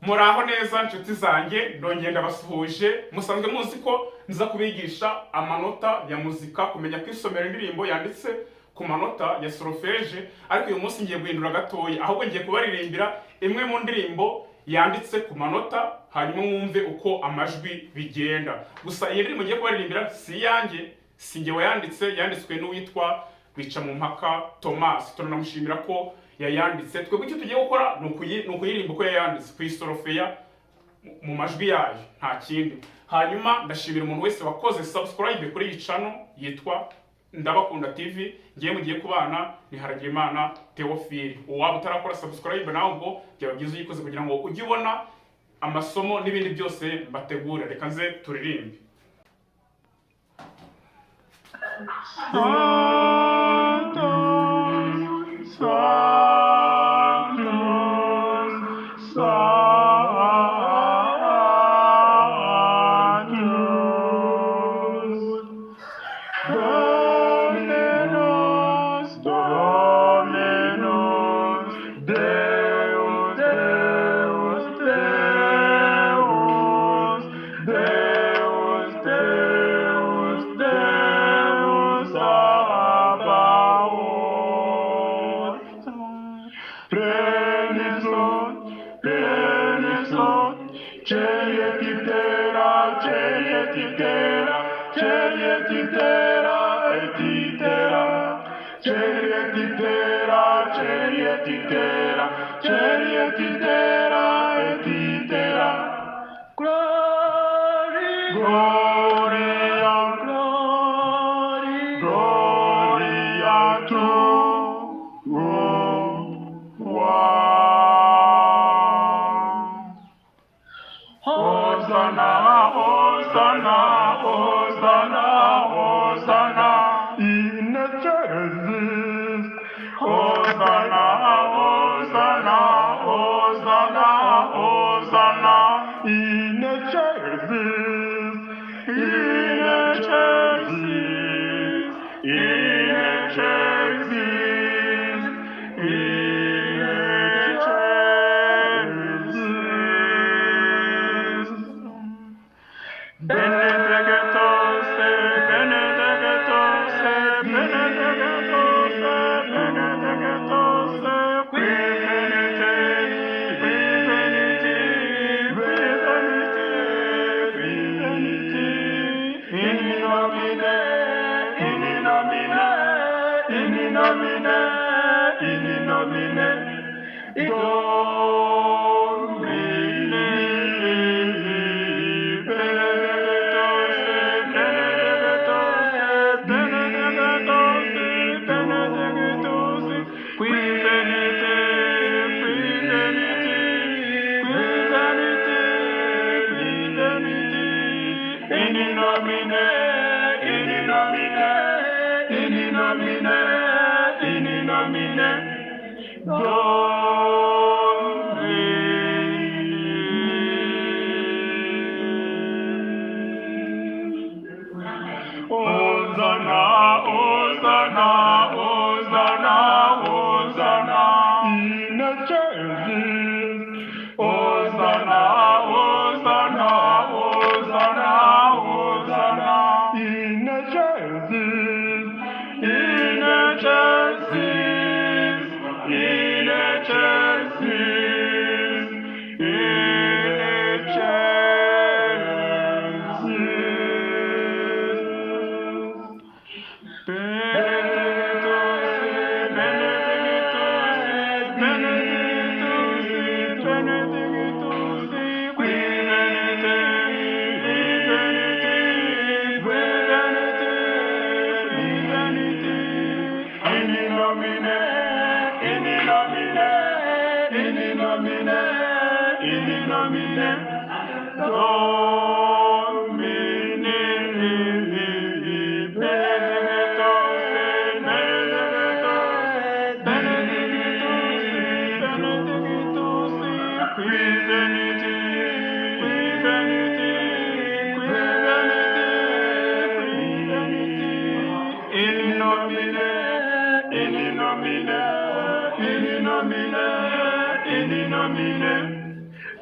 Muraho neza nshuti zanjye, ndongeye ndabasuhuje. Musanzwe muzi ko nza kubigisha amanota ya muzika, kumenya kwisomera indirimbo yanditse ku manota ya solfège, ariko uyu munsi ngiye guhindura gatoya, ahubwo ngiye kubaririmbira imwe mu ndirimbo yanditse ku manota, hanyuma mwumve uko amajwi bigenda. Gusa iyi ndirimbo ngiye kubaririmbira si yanjye, si njye wayanditse, yanditswe n'uwitwa Bicamumpaka Thomas. Turanamushimira ko yayanditse. Twebwe icyo tugiye gukora ni ukuyiririmba uko yayanditse, kuyisorofeya mu majwi yayo, nta kindi. Hanyuma ndashimira umuntu wese wakoze subscribe kuri iyi channel yitwa Ndabakunda TV. Ngiye mugiye kubana ni Haragimana Theophile. Uwaba utarakora subscribe nawe ubwo byaba byiza uyikoze kugira ngo ujye ubona amasomo n'ibindi byose mbategura. Reka nze turirimbe.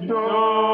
do